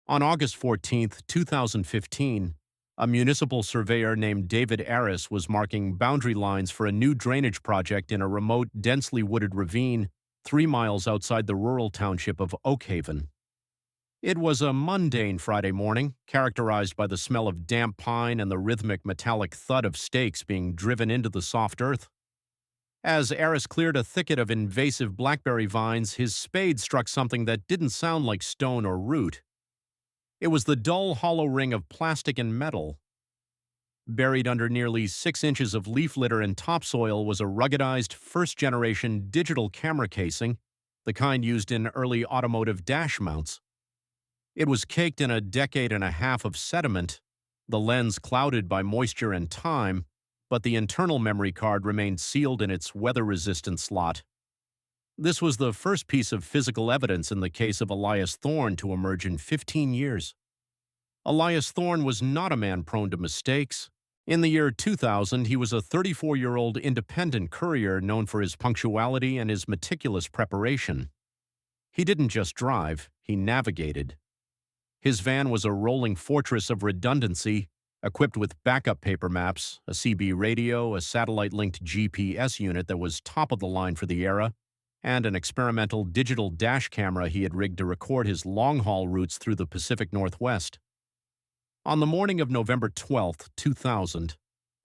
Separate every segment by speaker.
Speaker 1: On August 14, 2015, a municipal surveyor named David Aris was marking boundary lines for a new drainage project in a remote, densely wooded ravine 3 miles outside the rural township of Oakhaven. It was a mundane Friday morning, characterized by the smell of damp pine and the rhythmic metallic thud of stakes being driven into the soft earth. As Aris cleared a thicket of invasive blackberry vines, his spade struck something that didn't sound like stone or root. It was the dull, hollow ring of plastic and metal. Buried under nearly 6 inches of leaf litter and topsoil was a ruggedized, first-generation digital camera casing, the kind used in early automotive dash mounts. It was caked in a decade and a half of sediment, the lens clouded by moisture and time, but the internal memory card remained sealed in its weather-resistant slot. This was the first piece of physical evidence in the case of Elias Thorne to emerge in 15 years. Elias Thorne was not a man prone to mistakes. In the year 2000, he was a 34-year-old independent courier known for his punctuality and his meticulous preparation. He didn't just drive, he navigated. His van was a rolling fortress of redundancy, equipped with backup paper maps, a CB radio, a satellite-linked GPS unit that was top of the line for the era, and an experimental digital dash camera he had rigged to record his long-haul routes through the Pacific Northwest. On the morning of November 12, 2000,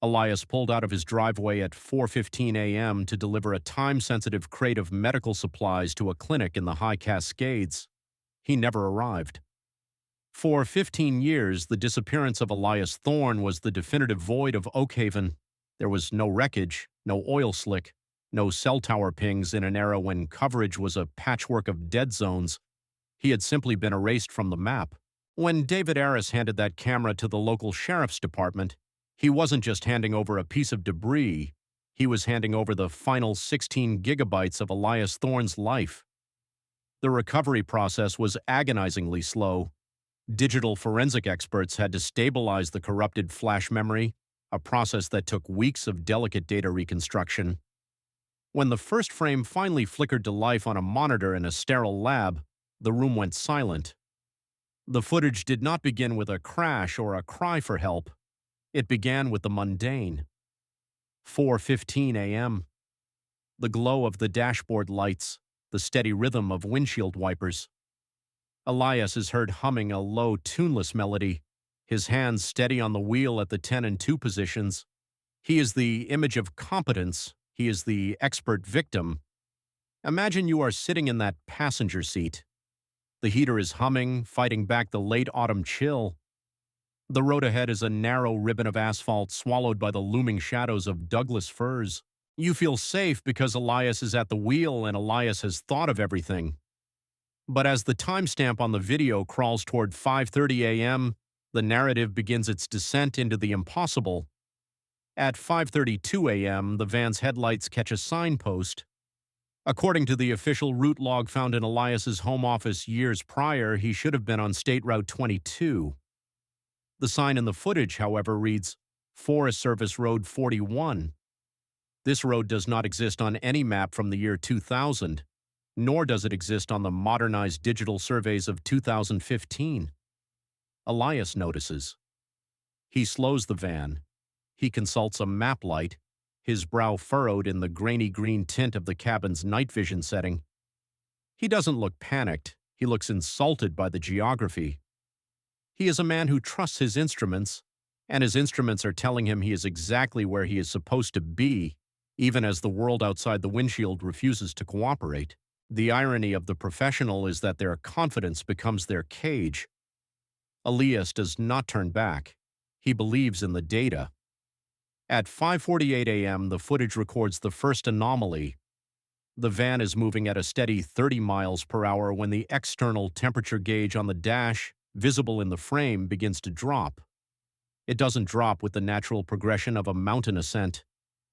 Speaker 1: Elias pulled out of his driveway at 4:15 a.m. to deliver a time-sensitive crate of medical supplies to a clinic in the High Cascades. He never arrived. For 15 years, the disappearance of Elias Thorne was the definitive void of Oakhaven. There was no wreckage, no oil slick, no cell tower pings in an era when coverage was a patchwork of dead zones. He had simply been erased from the map. When David Aris handed that camera to the local sheriff's department, he wasn't just handing over a piece of debris, he was handing over the final 16 gigabytes of Elias Thorne's life. The recovery process was agonizingly slow. Digital forensic experts had to stabilize the corrupted flash memory, a process that took weeks of delicate data reconstruction. When the first frame finally flickered to life on a monitor in a sterile lab, the room went silent. The footage did not begin with a crash or a cry for help. It began with the mundane. 4:15 a.m. The glow of the dashboard lights, the steady rhythm of windshield wipers. Elias is heard humming a low, tuneless melody, his hands steady on the wheel at the 10 and 2 positions. He is the image of competence. He is the expert victim. Imagine you are sitting in that passenger seat. The heater is humming, fighting back the late autumn chill. The road ahead is a narrow ribbon of asphalt swallowed by the looming shadows of Douglas firs. You feel safe because Elias is at the wheel and Elias has thought of everything. But as the timestamp on the video crawls toward 5:30 a.m., the narrative begins its descent into the impossible. At 5:32 a.m., the van's headlights catch a signpost. According to the official route log found in Elias's home office years prior, he should have been on State Route 22. The sign in the footage, however, reads Forest Service Road 41. This road does not exist on any map from the year 2000, nor does it exist on the modernized digital surveys of 2015. Elias notices. He slows the van. He consults a map light, his brow furrowed in the grainy green tint of the cabin's night vision setting. He doesn't look panicked. He looks insulted by the geography. He is a man who trusts his instruments, and his instruments are telling him he is exactly where he is supposed to be, even as the world outside the windshield refuses to cooperate. The irony of the professional is that their confidence becomes their cage. Elias does not turn back. He believes in the data. At 5:48 a.m., the footage records the first anomaly. The van is moving at a steady 30 miles per hour when the external temperature gauge on the dash, visible in the frame, begins to drop. It doesn't drop with the natural progression of a mountain ascent.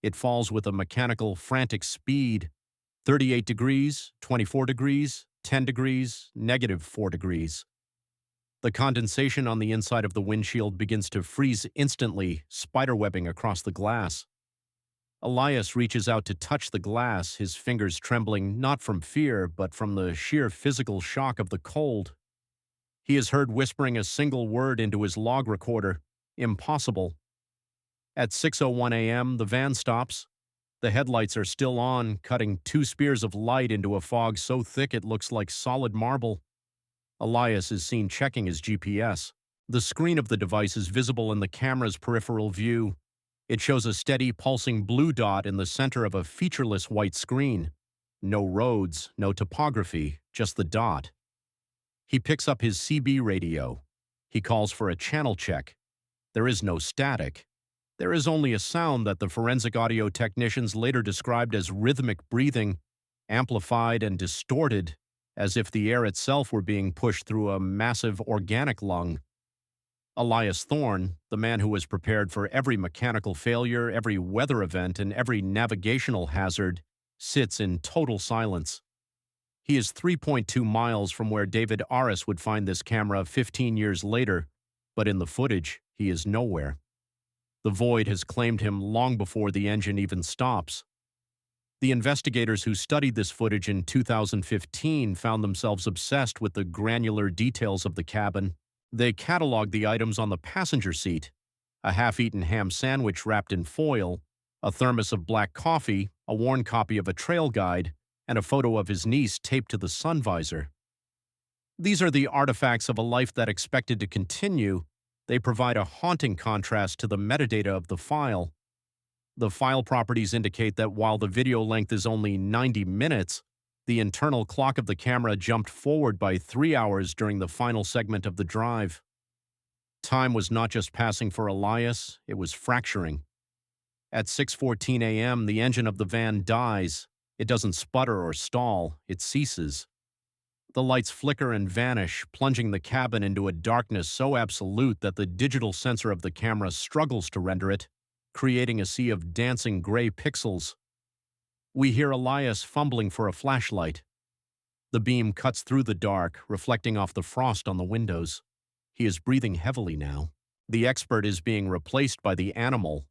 Speaker 1: It falls with a mechanical, frantic speed. 38 degrees, 24 degrees, 10 degrees, -4 degrees. The condensation on the inside of the windshield begins to freeze instantly, spiderwebbing across the glass. Elias reaches out to touch the glass, his fingers trembling not from fear, but from the sheer physical shock of the cold. He is heard whispering a single word into his log recorder. Impossible. At 6:01 a.m., the van stops. The headlights are still on, cutting two spears of light into a fog so thick it looks like solid marble. Elias is seen checking his GPS. The screen of the device is visible in the camera's peripheral view. It shows a steady, pulsing blue dot in the center of a featureless white screen. No roads, no topography, just the dot. He picks up his CB radio. He calls for a channel check. There is no static. There is only a sound that the forensic audio technicians later described as rhythmic breathing, amplified and distorted, as if the air itself were being pushed through a massive organic lung. Elias Thorne, the man who was prepared for every mechanical failure, every weather event, and every navigational hazard, sits in total silence. He is 3.2 miles from where David Aris would find this camera 15 years later, but in the footage, he is nowhere. The void has claimed him long before the engine even stops. The investigators who studied this footage in 2015 found themselves obsessed with the granular details of the cabin. They cataloged the items on the passenger seat: a half-eaten ham sandwich wrapped in foil, a thermos of black coffee, a worn copy of a trail guide, and a photo of his niece taped to the sun visor. These are the artifacts of a life that expected to continue. They provide a haunting contrast to the metadata of the file. The file properties indicate that while the video length is only 90 minutes, the internal clock of the camera jumped forward by 3 hours during the final segment of the drive. Time was not just passing for Elias, it was fracturing. At 6:14 a.m., the engine of the van dies. It doesn't sputter or stall, it ceases. The lights flicker and vanish, plunging the cabin into a darkness so absolute that the digital sensor of the camera struggles to render it, creating a sea of dancing gray pixels. We hear Elias fumbling for a flashlight. The beam cuts through the dark, reflecting off the frost on the windows. He is breathing heavily now. The expert is being replaced by the animal.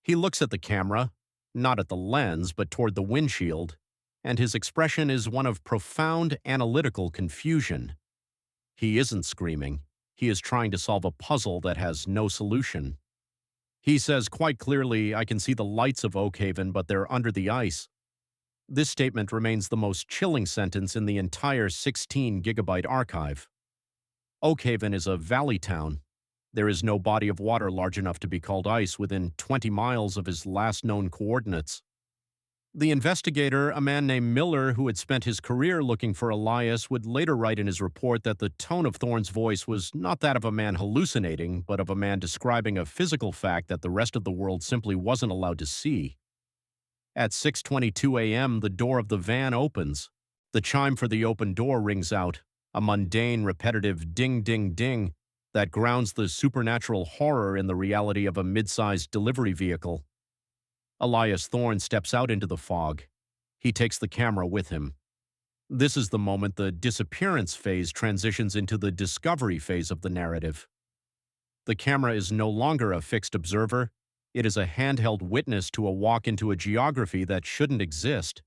Speaker 1: He looks at the camera, not at the lens, but toward the windshield, and his expression is one of profound analytical confusion. He isn't screaming. He is trying to solve a puzzle that has no solution. He says quite clearly, "I can see the lights of Oakhaven, but they're under the ice." This statement remains the most chilling sentence in the entire 16-gigabyte archive. Oakhaven is a valley town. There is no body of water large enough to be called ice within 20 miles of his last known coordinates. The investigator, a man named Miller, who had spent his career looking for Elias, would later write in his report that the tone of Thorne's voice was not that of a man hallucinating, but of a man describing a physical fact that the rest of the world simply wasn't allowed to see. At 6:22 a.m., the door of the van opens. The chime for the open door rings out, a mundane, repetitive ding-ding-ding that grounds the supernatural horror in the reality of a mid-sized delivery vehicle. Elias Thorne steps out into the fog. He takes the camera with him. This is the moment the disappearance phase transitions into the discovery phase of the narrative. The camera is no longer a fixed observer. It is a handheld witness to a walk into a geography that shouldn't exist.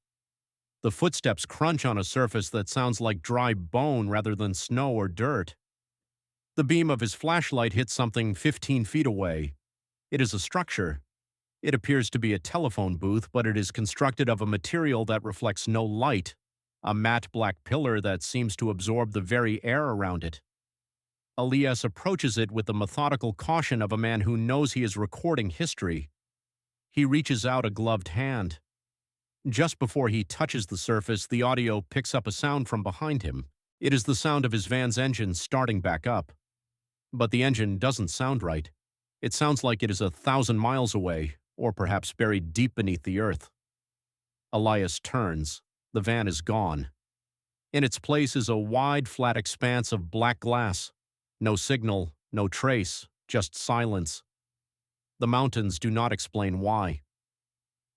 Speaker 1: The footsteps crunch on a surface that sounds like dry bone rather than snow or dirt. The beam of his flashlight hits something 15 feet away. It is a structure. It appears to be a telephone booth, but it is constructed of a material that reflects no light, a matte black pillar that seems to absorb the very air around it. Elias approaches it with the methodical caution of a man who knows he is recording history. He reaches out a gloved hand. Just before he touches the surface, the audio picks up a sound from behind him. It is the sound of his van's engine starting back up. But the engine doesn't sound right. It sounds like it is 1,000 miles away, or perhaps buried deep beneath the earth. Elias turns. The van is gone. In its place is a wide, flat expanse of black glass. No signal, no trace, just silence. The mountains do not explain why.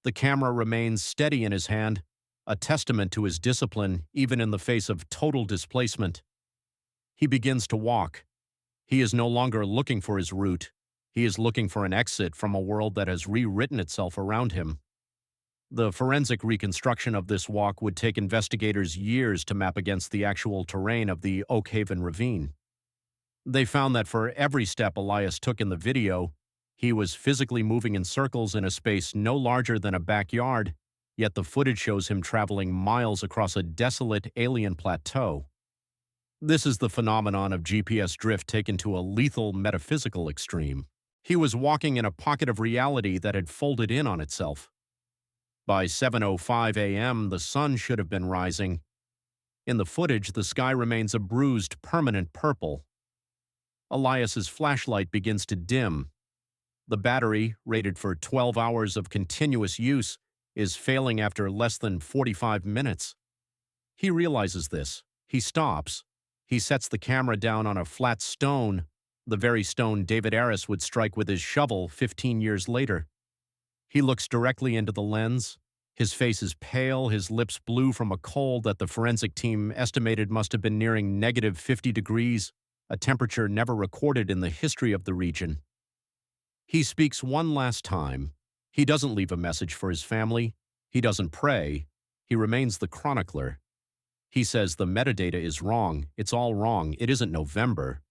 Speaker 1: The camera remains steady in his hand, a testament to his discipline even in the face of total displacement. He begins to walk. He is no longer looking for his route. He is looking for an exit from a world that has rewritten itself around him. The forensic reconstruction of this walk would take investigators years to map against the actual terrain of the Oakhaven ravine. They found that for every step Elias took in the video, he was physically moving in circles in a space no larger than a backyard, yet the footage shows him traveling miles across a desolate alien plateau. This is the phenomenon of GPS drift taken to a lethal metaphysical extreme. He was walking in a pocket of reality that had folded in on itself. By 7:05 a.m., the sun should have been rising. In the footage, the sky remains a bruised, permanent purple. Elias's flashlight begins to dim. The battery, rated for 12 hours of continuous use, is failing after less than 45 minutes. He realizes this. He stops. He sets the camera down on a flat stone, the very stone David Aris would strike with his shovel 15 years later. He looks directly into the lens. His face is pale, his lips blue from a cold that the forensic team estimated must have been nearing -50 degrees, a temperature never recorded in the history of the region. He speaks one last time. He doesn't leave a message for his family. He doesn't pray. He remains the chronicler. He says the metadata is wrong. It's all wrong. It isn't November.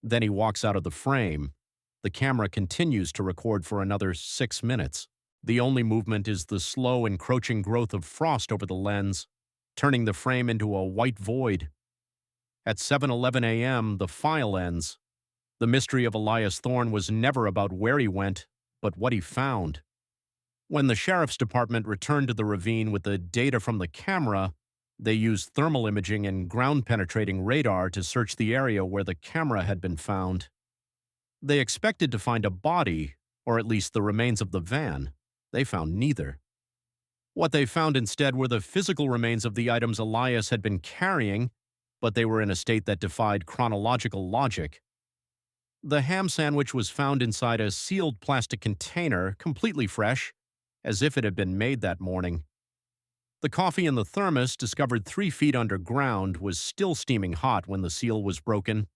Speaker 1: Then he walks out of the frame. The camera continues to record for another 6 minutes. The only movement is the slow, encroaching growth of frost over the lens, turning the frame into a white void. At 7:11 a.m., the file ends. The mystery of Elias Thorne was never about where he went, but what he found. When the sheriff's department returned to the ravine with the data from the camera, they used thermal imaging and ground-penetrating radar to search the area where the camera had been found. They expected to find a body, or at least the remains of the van. They found neither. What they found instead were the physical remains of the items Elias had been carrying, but they were in a state that defied chronological logic. The ham sandwich was found inside a sealed plastic container, completely fresh, as if it had been made that morning. The coffee in the thermos, discovered 3 feet underground, was still steaming hot when the seal was broken.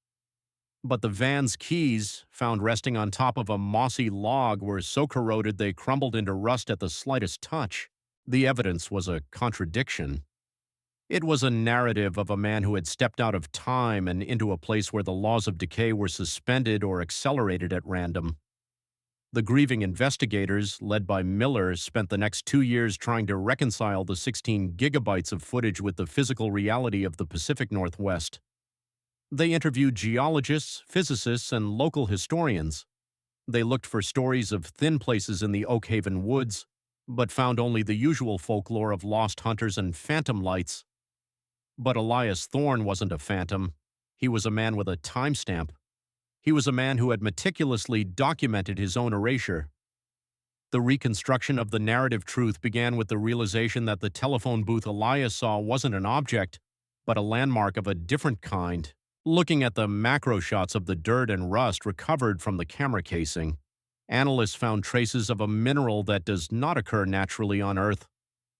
Speaker 1: But the van's keys, found resting on top of a mossy log, were so corroded they crumbled into rust at the slightest touch. The evidence was a contradiction. It was a narrative of a man who had stepped out of time and into a place where the laws of decay were suspended or accelerated at random. The grieving investigators, led by Miller, spent the next 2 years trying to reconcile the 16 gigabytes of footage with the physical reality of the Pacific Northwest. They interviewed geologists, physicists, and local historians. They looked for stories of thin places in the Oakhaven woods, but found only the usual folklore of lost hunters and phantom lights. But Elias Thorne wasn't a phantom. He was a man with a timestamp. He was a man who had meticulously documented his own erasure. The reconstruction of the narrative truth began with the realization that the telephone booth Elias saw wasn't an object, but a landmark of a different kind. Looking at the macro shots of the dirt and rust recovered from the camera casing, analysts found traces of a mineral that does not occur naturally on Earth,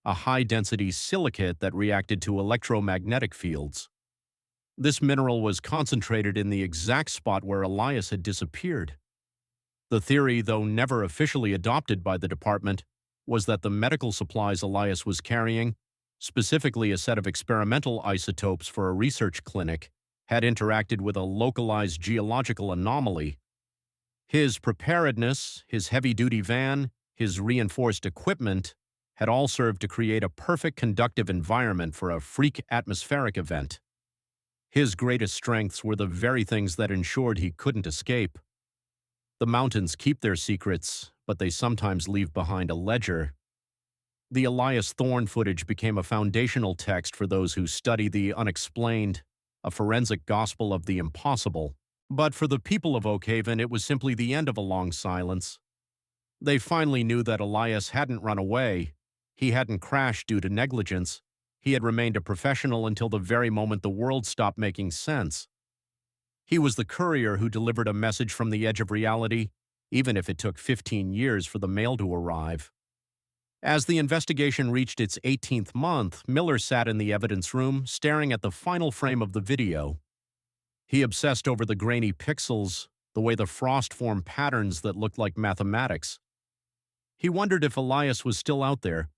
Speaker 1: a high-density silicate that reacted to electromagnetic fields. This mineral was concentrated in the exact spot where Elias had disappeared. The theory, though never officially adopted by the department, was that the medical supplies Elias was carrying, specifically a set of experimental isotopes for a research clinic, had interacted with a localized geological anomaly. His preparedness, his heavy-duty van, his reinforced equipment had all served to create a perfect conductive environment for a freak atmospheric event. His greatest strengths were the very things that ensured he couldn't escape. The mountains keep their secrets, but they sometimes leave behind a ledger. The Elias Thorne footage became a foundational text for those who study the unexplained, a forensic gospel of the impossible. But for the people of Oakhaven, it was simply the end of a long silence. They finally knew that Elias hadn't run away. He hadn't crashed due to negligence. He had remained a professional until the very moment the world stopped making sense. He was the courier who delivered a message from the edge of reality, even if it took 15 years for the mail to arrive. As the investigation reached its 18th month, Miller sat in the evidence room, staring at the final frame of the video. He obsessed over the grainy pixels, the way the frost formed patterns that looked like mathematics. He wondered if Elias was still out there,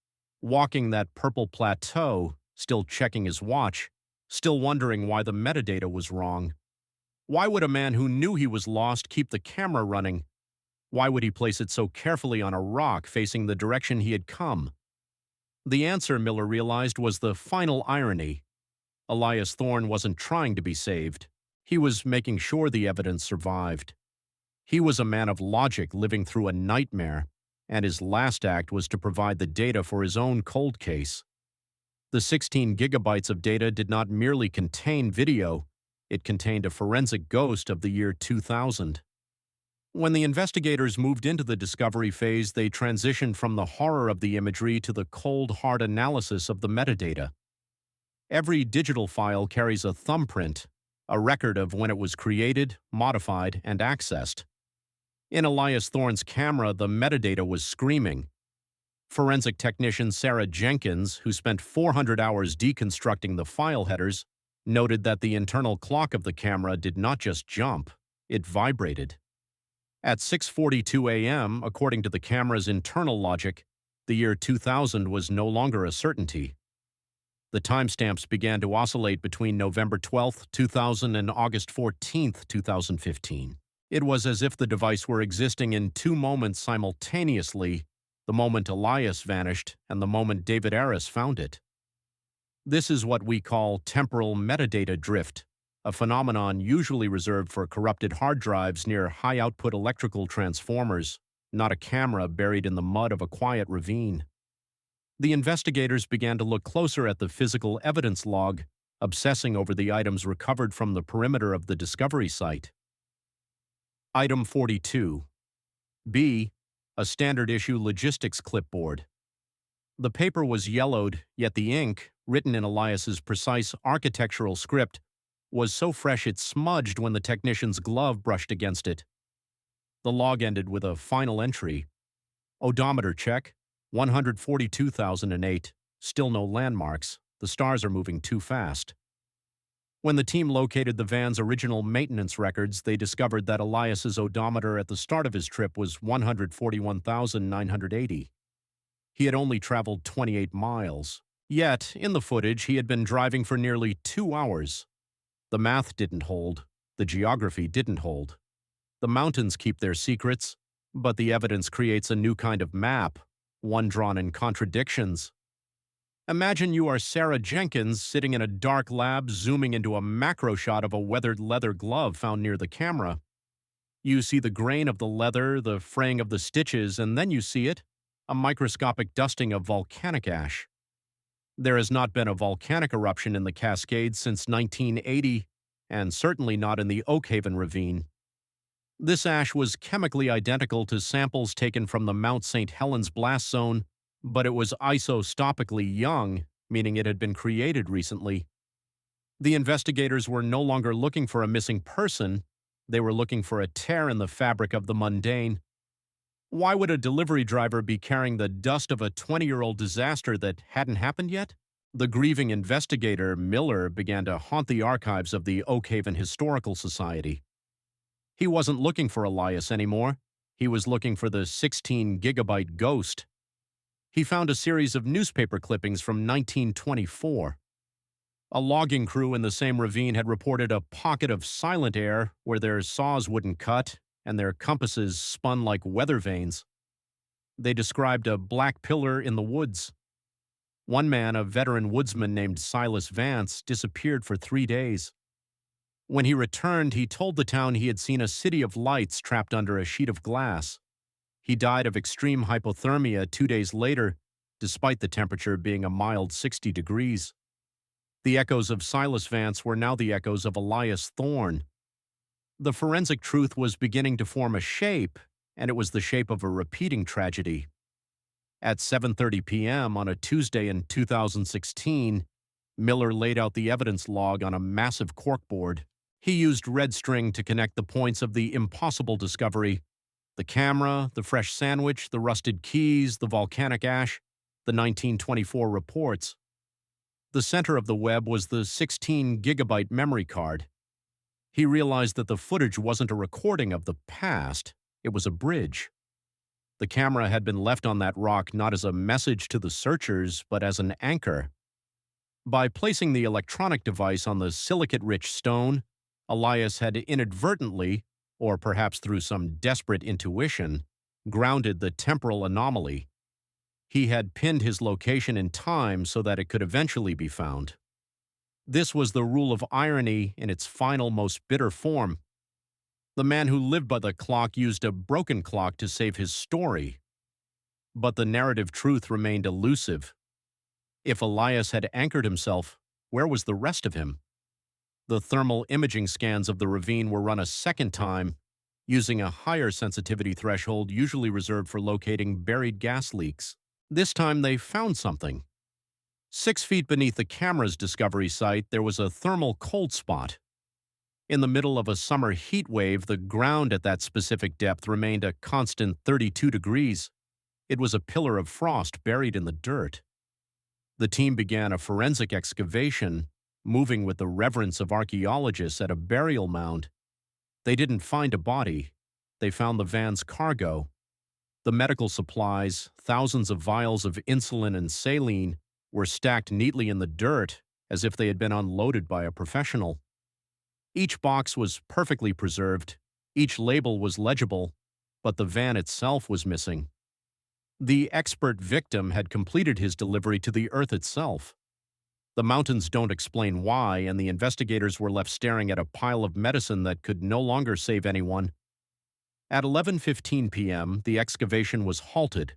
Speaker 1: walking that purple plateau, still checking his watch, still wondering why the metadata was wrong. Why would a man who knew he was lost keep the camera running? Why would he place it so carefully on a rock facing the direction he had come? The answer, Miller realized, was the final irony. Elias Thorne wasn't trying to be saved. He was making sure the evidence survived. He was a man of logic living through a nightmare, and his last act was to provide the data for his own cold case. The 16 gigabytes of data did not merely contain video, it contained a forensic ghost of the year 2000. When the investigators moved into the discovery phase, they transitioned from the horror of the imagery to the cold, hard analysis of the metadata. Every digital file carries a thumbprint, a record of when it was created, modified, and accessed. In Elias Thorne's camera, the metadata was screaming. Forensic technician Sarah Jenkins, who spent 400 hours deconstructing the file headers, noted that the internal clock of the camera did not just jump, it vibrated. At 6:42 a.m., according to the camera's internal logic, the year 2000 was no longer a certainty. The timestamps began to oscillate between November 12, 2000 and August 14, 2015. It was as if the device were existing in two moments simultaneously, the moment Elias vanished and the moment David Aris found it. This is what we call temporal metadata drift, a phenomenon usually reserved for corrupted hard drives near high-output electrical transformers, not a camera buried in the mud of a quiet ravine. The investigators began to look closer at the physical evidence log, obsessing over the items recovered from the perimeter of the discovery site. Item 42. B. A standard-issue logistics clipboard. The paper was yellowed, yet the ink, written in Elias's precise architectural script, was so fresh it smudged when the technician's glove brushed against it. The log ended with a final entry. Odometer check, 142,008. Still no landmarks. The stars are moving too fast. When the team located the van's original maintenance records, they discovered that Elias's odometer at the start of his trip was 141,980. He had only traveled 28 miles. Yet, in the footage, he had been driving for nearly 2 hours. The math didn't hold. The geography didn't hold. The mountains keep their secrets, but the evidence creates a new kind of map, one drawn in contradictions. Imagine you are Sarah Jenkins sitting in a dark lab zooming into a macro shot of a weathered leather glove found near the camera. You see the grain of the leather, the fraying of the stitches, and then you see it, a microscopic dusting of volcanic ash. There has not been a volcanic eruption in the Cascades since 1980, and certainly not in the Oakhaven ravine. This ash was chemically identical to samples taken from the Mount St. Helens blast zone, but it was isotopically young, meaning it had been created recently. The investigators were no longer looking for a missing person, they were looking for a tear in the fabric of the mundane. Why would a delivery driver be carrying the dust of a 20-year-old disaster that hadn't happened yet? The grieving investigator, Miller, began to haunt the archives of the Oakhaven Historical Society. He wasn't looking for Elias anymore. He was looking for the 16-gigabyte ghost. He found a series of newspaper clippings from 1924. A logging crew in the same ravine had reported a pocket of silent air where their saws wouldn't cut and their compasses spun like weather vanes. They described a black pillar in the woods. One man, a veteran woodsman named Silas Vance, disappeared for 3 days. When he returned, he told the town he had seen a city of lights trapped under a sheet of glass. He died of extreme hypothermia 2 days later, despite the temperature being a mild 60 degrees. The echoes of Silas Vance were now the echoes of Elias Thorne. The forensic truth was beginning to form a shape, and it was the shape of a repeating tragedy. At 7:30 p.m. on a Tuesday in 2016, Miller laid out the evidence log on a massive corkboard. He used red string to connect the points of the impossible discovery: the camera, the fresh sandwich, the rusted keys, the volcanic ash, the 1924 reports. The center of the web was the 16-gigabyte memory card. He realized that the footage wasn't a recording of the past, it was a bridge. The camera had been left on that rock not as a message to the searchers, but as an anchor. By placing the electronic device on the silicate-rich stone, Elias had inadvertently, or perhaps through some desperate intuition, grounded the temporal anomaly. He had pinned his location in time so that it could eventually be found. This was the rule of irony in its final, most bitter form. The man who lived by the clock used a broken clock to save his story. But the narrative truth remained elusive. If Elias had anchored himself, where was the rest of him? The thermal imaging scans of the ravine were run a second time, using a higher sensitivity threshold usually reserved for locating buried gas leaks. This time they found something. 6 feet beneath the camera's discovery site, there was a thermal cold spot. In the middle of a summer heat wave, the ground at that specific depth remained a constant 32 degrees. It was a pillar of frost buried in the dirt. The team began a forensic excavation, moving with the reverence of archaeologists at a burial mound. They didn't find a body. They found the van's cargo. The medical supplies, thousands of vials of insulin and saline, were stacked neatly in the dirt as if they had been unloaded by a professional. Each box was perfectly preserved, each label was legible, but the van itself was missing. The expert victim had completed his delivery to the earth itself. The mountains don't explain why, and the investigators were left staring at a pile of medicine that could no longer save anyone. At 11:15 p.m., the excavation was halted.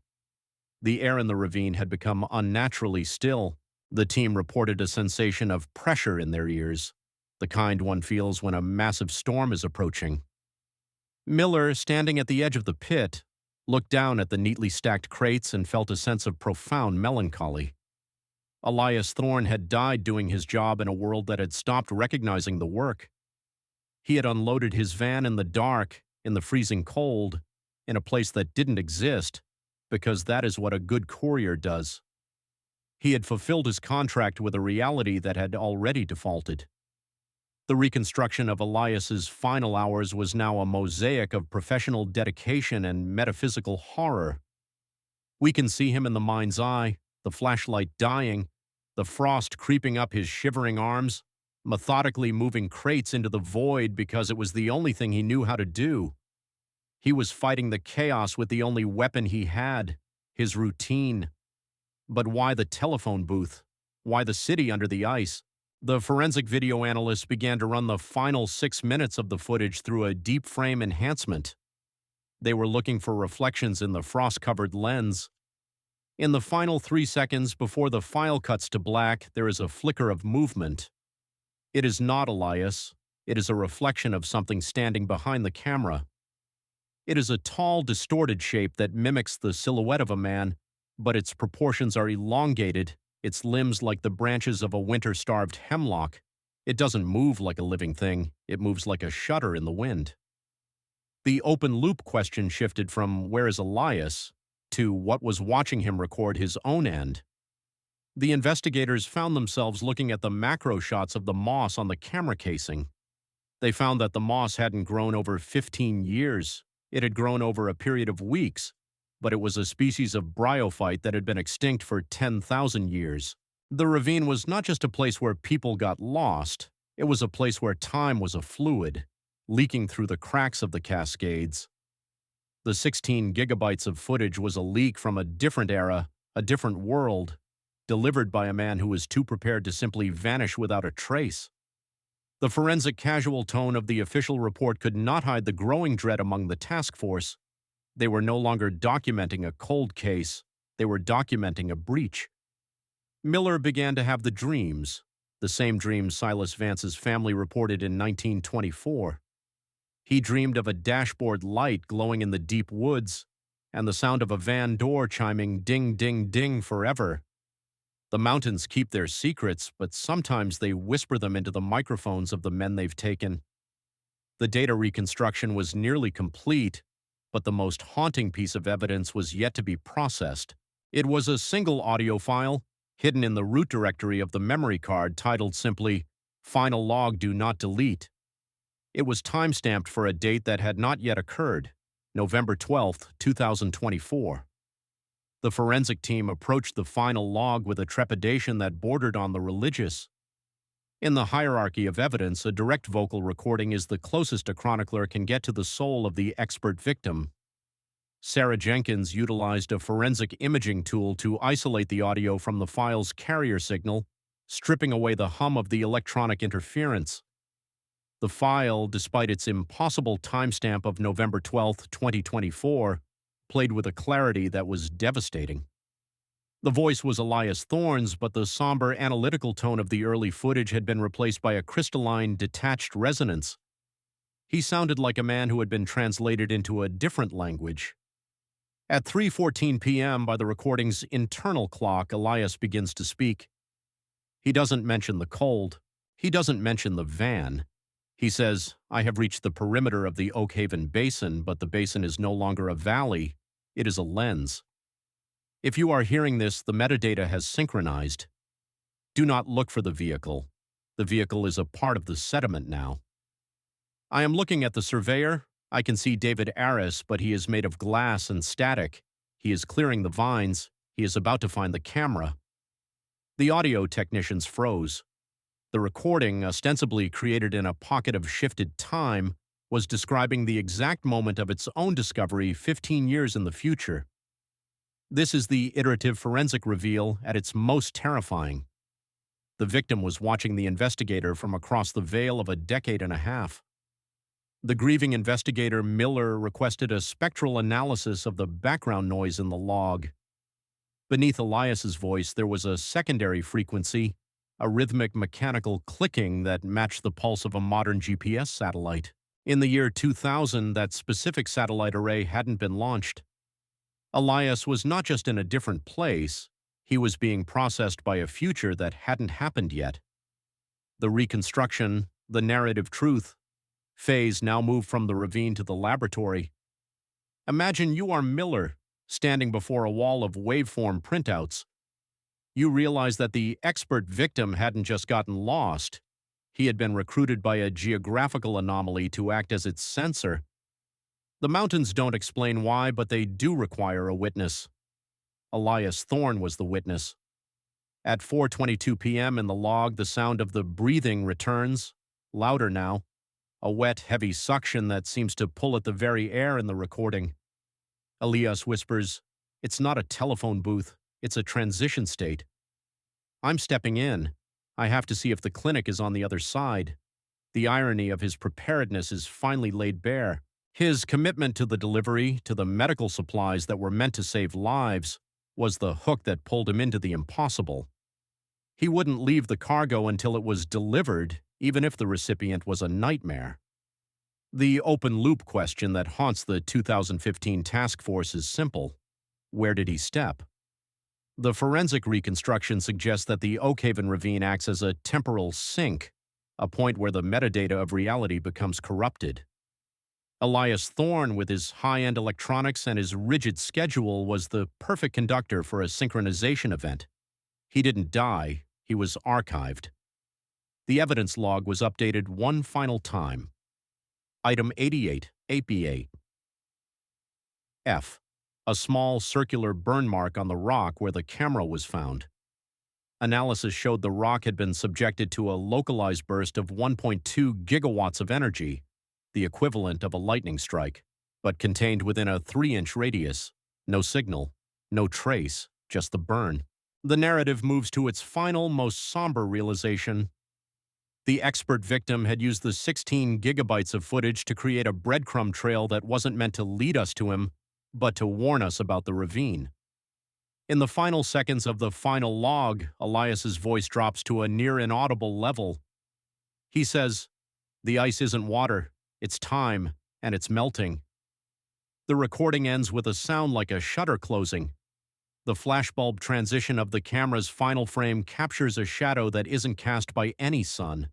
Speaker 1: The air in the ravine had become unnaturally still. The team reported a sensation of pressure in their ears, the kind one feels when a massive storm is approaching. Miller, standing at the edge of the pit, looked down at the neatly stacked crates and felt a sense of profound melancholy. Elias Thorne had died doing his job in a world that had stopped recognizing the work. He had unloaded his van in the dark, in the freezing cold, in a place that didn't exist, because that is what a good courier does. He had fulfilled his contract with a reality that had already defaulted. The reconstruction of Elias's final hours was now a mosaic of professional dedication and metaphysical horror. We can see him in the mind's eye, the flashlight dying, the frost creeping up his shivering arms, methodically moving crates into the void because it was the only thing he knew how to do. He was fighting the chaos with the only weapon he had, his routine. But why the telephone booth? Why the city under the ice? The forensic video analysts began to run the final 6 minutes of the footage through a deep frame enhancement. They were looking for reflections in the frost-covered lens. In the final 3 seconds before the file cuts to black, there is a flicker of movement. It is not Elias. It is a reflection of something standing behind the camera. It is a tall, distorted shape that mimics the silhouette of a man, but its proportions are elongated, its limbs like the branches of a winter-starved hemlock. It doesn't move like a living thing. It moves like a shutter in the wind. The open-loop question shifted from "where is Elias?" to what was watching him record his own end. The investigators found themselves looking at the macro shots of the moss on the camera casing. They found that the moss hadn't grown over 15 years. It had grown over a period of weeks, but it was a species of bryophyte that had been extinct for 10,000 years. The ravine was not just a place where people got lost. It was a place where time was a fluid, leaking through the cracks of the cascades. The 16 gigabytes of footage was a leak from a different era, a different world, delivered by a man who was too prepared to simply vanish without a trace. The forensic casual tone of the official report could not hide the growing dread among the task force. They were no longer documenting a cold case. They were documenting a breach. Miller began to have the dreams, the same dreams Silas Vance's family reported in 1924. He dreamed of a dashboard light glowing in the deep woods and the sound of a van door chiming ding, ding, ding forever. The mountains keep their secrets, but sometimes they whisper them into the microphones of the men they've taken. The data reconstruction was nearly complete, but the most haunting piece of evidence was yet to be processed. It was a single audio file, hidden in the root directory of the memory card, titled simply, "Final log do not delete." It was timestamped for a date that had not yet occurred, November 12, 2024. The forensic team approached the final log with a trepidation that bordered on the religious. In the hierarchy of evidence, a direct vocal recording is the closest a chronicler can get to the soul of the expert victim. Sarah Jenkins utilized a forensic imaging tool to isolate the audio from the file's carrier signal, stripping away the hum of the electronic interference. The file, despite its impossible timestamp of November 12, 2024, played with a clarity that was devastating. The voice was Elias Thorne's, but the somber, analytical tone of the early footage had been replaced by a crystalline, detached resonance. He sounded like a man who had been translated into a different language. At 3:14 p.m., by the recording's internal clock, Elias begins to speak. He doesn't mention the cold. He doesn't mention the van. He says, "I have reached the perimeter of the Oakhaven Basin, but the basin is no longer a valley. It is a lens. If you are hearing this, the metadata has synchronized. Do not look for the vehicle. The vehicle is a part of the sediment now. I am looking at the surveyor. I can see David Aris, but he is made of glass and static. He is clearing the vines. He is about to find the camera." The audio technicians froze. The recording, ostensibly created in a pocket of shifted time, was describing the exact moment of its own discovery 15 years in the future. This is the iterative forensic reveal at its most terrifying. The victim was watching the investigator from across the veil of a decade and a half. The grieving investigator, Miller, requested a spectral analysis of the background noise in the log. Beneath Elias's voice, there was a secondary frequency, a rhythmic mechanical clicking that matched the pulse of a modern GPS satellite. In the year 2000, that specific satellite array hadn't been launched. Elias was not just in a different place, he was being processed by a future that hadn't happened yet. The reconstruction, the narrative truth, phase now moved from the ravine to the laboratory. Imagine you are Miller, standing before a wall of waveform printouts. You realize that the expert victim hadn't just gotten lost. He had been recruited by a geographical anomaly to act as its censor. The mountains don't explain why, but they do require a witness. Elias Thorne was the witness. At 4:22 p.m. in the log, the sound of the breathing returns, louder now, a wet, heavy suction that seems to pull at the very air in the recording. Elias whispers, "It's not a telephone booth, it's a transition state. I'm stepping in. I have to see if the clinic is on the other side." The irony of his preparedness is finally laid bare. His commitment to the delivery, to the medical supplies that were meant to save lives, was the hook that pulled him into the impossible. He wouldn't leave the cargo until it was delivered, even if the recipient was a nightmare. The open-loop question that haunts the 2015 task force is simple. Where did he step? The forensic reconstruction suggests that the Oakhaven ravine acts as a temporal sink, a point where the metadata of reality becomes corrupted. Elias Thorne, with his high-end electronics and his rigid schedule, was the perfect conductor for a synchronization event. He didn't die, he was archived. The evidence log was updated one final time. Item 88, APA. F. A small circular burn mark on the rock where the camera was found. Analysis showed the rock had been subjected to a localized burst of 1.2 gigawatts of energy, the equivalent of a lightning strike, but contained within a 3-inch radius. No signal, no trace, just the burn. The narrative moves to its final, most somber realization. The expert victim had used the 16 gigabytes of footage to create a breadcrumb trail that wasn't meant to lead us to him, but to warn us about the ravine. In the final seconds of the final log, Elias's voice drops to a near inaudible level. He says, "The ice isn't water. It's time, and it's melting." The recording ends with a sound like a shutter closing. The flashbulb transition of the camera's final frame captures a shadow that isn't cast by any sun.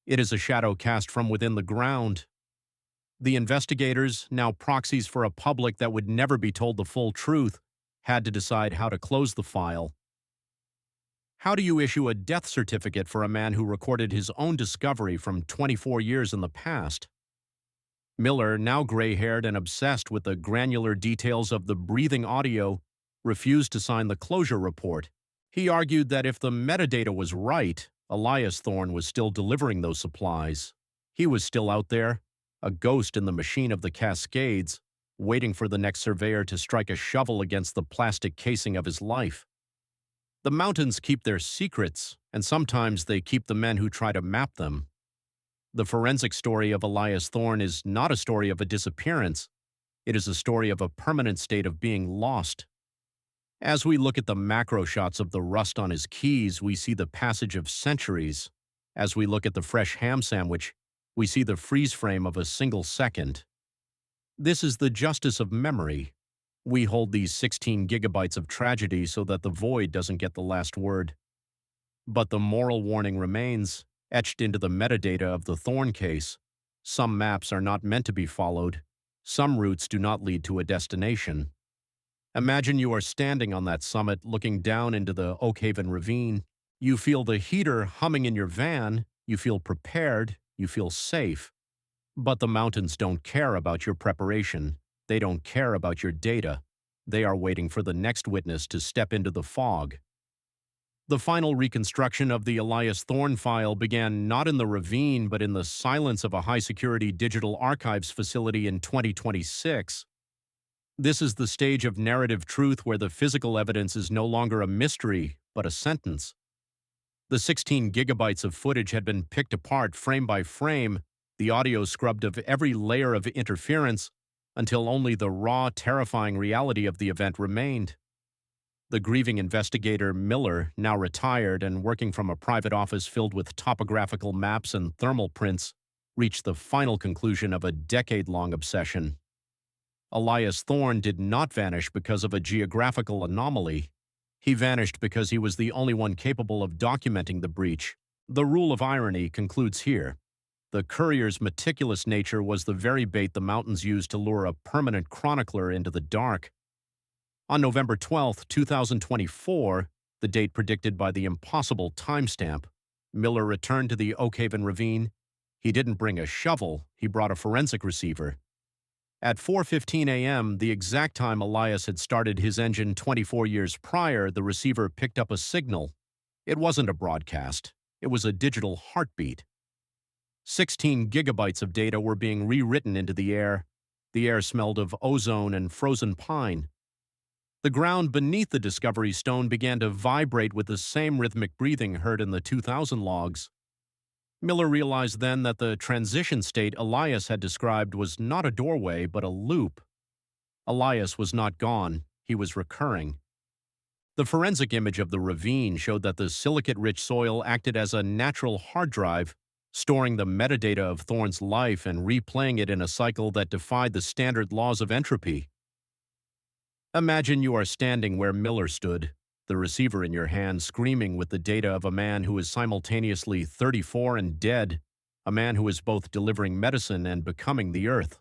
Speaker 1: It is a shadow cast from within the ground. The investigators, now proxies for a public that would never be told the full truth, had to decide how to close the file. How do you issue a death certificate for a man who recorded his own discovery from 24 years in the past? Miller, now gray-haired and obsessed with the granular details of the breathing audio, refused to sign the closure report. He argued that if the metadata was right, Elias Thorne was still delivering those supplies. He was still out there, a ghost in the machine of the Cascades, waiting for the next surveyor to strike a shovel against the plastic casing of his life. The mountains keep their secrets, and sometimes they keep the men who try to map them. The forensic story of Elias Thorne is not a story of a disappearance. It is a story of a permanent state of being lost. As we look at the macro shots of the rust on his keys, we see the passage of centuries. As we look at the fresh ham sandwich, we see the freeze frame of a single second. This is the justice of memory. We hold these 16 gigabytes of tragedy so that the void doesn't get the last word. But the moral warning remains, etched into the metadata of the Thorne case. Some maps are not meant to be followed. Some routes do not lead to a destination. Imagine you are standing on that summit looking down into the Oakhaven ravine. You feel the heater humming in your van. You feel prepared. You feel safe. But the mountains don't care about your preparation. They don't care about your data. They are waiting for the next witness to step into the fog. The final reconstruction of the Elias Thorne file began not in the ravine but in the silence of a high-security digital archives facility in 2026. This is the stage of narrative truth where the physical evidence is no longer a mystery, but a sentence. The 16 gigabytes of footage had been picked apart frame by frame, the audio scrubbed of every layer of interference, until only the raw, terrifying reality of the event remained. The grieving investigator, Miller, now retired and working from a private office filled with topographical maps and thermal prints, reached the final conclusion of a decade-long obsession. Elias Thorne did not vanish because of a geographical anomaly. He vanished because he was the only one capable of documenting the breach. The rule of irony concludes here. The courier's meticulous nature was the very bait the mountains used to lure a permanent chronicler into the dark. On November 12, 2024, the date predicted by the impossible timestamp, Miller returned to the Oakhaven ravine. He didn't bring a shovel, he brought a forensic receiver. At 4:15 a.m., the exact time Elias had started his engine 24 years prior, the receiver picked up a signal. It wasn't a broadcast. It was a digital heartbeat. 16 gigabytes of data were being rewritten into the air. The air smelled of ozone and frozen pine. The ground beneath the discovery stone began to vibrate with the same rhythmic breathing heard in the 2000 logs. Miller realized then that the transition state Elias had described was not a doorway but a loop. Elias was not gone, he was recurring. The forensic image of the ravine showed that the silicate-rich soil acted as a natural hard drive, storing the metadata of Thorne's life and replaying it in a cycle that defied the standard laws of entropy. Imagine you are standing where Miller stood, the receiver in your hand screaming with the data of a man who is simultaneously 34 and dead, a man who is both delivering medicine and becoming the earth.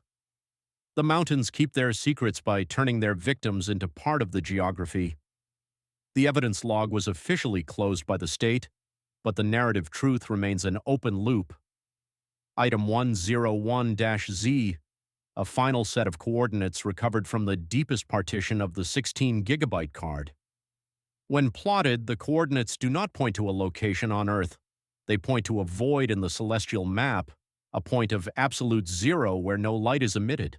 Speaker 1: The mountains keep their secrets by turning their victims into part of the geography. The evidence log was officially closed by the state, but the narrative truth remains an open loop. Item 101-Z, a final set of coordinates recovered from the deepest partition of the 16-gigabyte card. When plotted, the coordinates do not point to a location on Earth. They point to a void in the celestial map, a point of absolute zero where no light is emitted.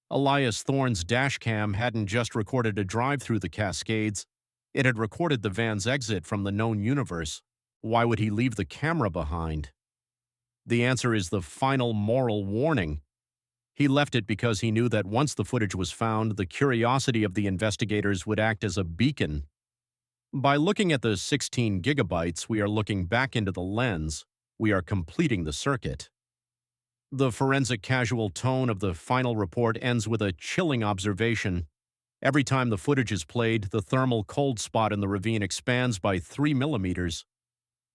Speaker 1: Elias Thorne's dashcam hadn't just recorded a drive through the Cascades, it had recorded the van's exit from the known universe. Why would he leave the camera behind? The answer is the final moral warning. He left it because he knew that once the footage was found, the curiosity of the investigators would act as a beacon. By looking at the 16 gigabytes, we are looking back into the lens. We are completing the circuit. The forensic casual tone of the final report ends with a chilling observation. Every time the footage is played, the thermal cold spot in the ravine expands by 3 millimeters.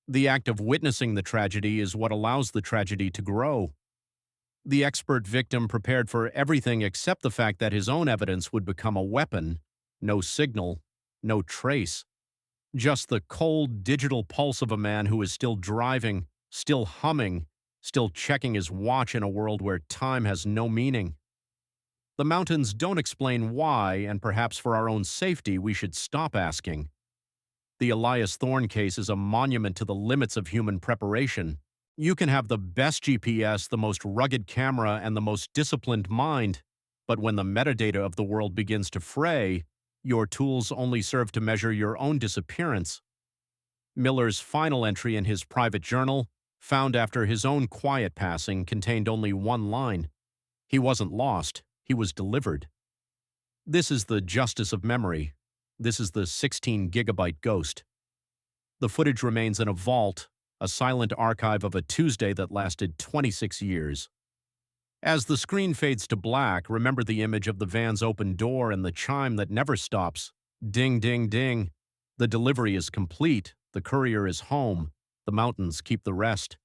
Speaker 1: The act of witnessing the tragedy is what allows the tragedy to grow. The expert victim prepared for everything except the fact that his own evidence would become a weapon. No signal, no trace. Just the cold digital pulse of a man who is still driving, still humming, still checking his watch in a world where time has no meaning. The mountains don't explain why, and perhaps for our own safety we should stop asking. The Elias Thorne case is a monument to the limits of human preparation. You can have the best GPS, the most rugged camera, and the most disciplined mind, but when the metadata of the world begins to fray, your tools only serve to measure your own disappearance. Miller's final entry in his private journal, found after his own quiet passing, contained only one line. He wasn't lost, he was delivered. This is the justice of memory. This is the 16-gigabyte ghost. The footage remains in a vault, a silent archive of a Tuesday that lasted 26 years. As the screen fades to black, remember the image of the van's open door and the chime that never stops. Ding, ding, ding. The delivery is complete. The courier is home. The mountains keep the rest.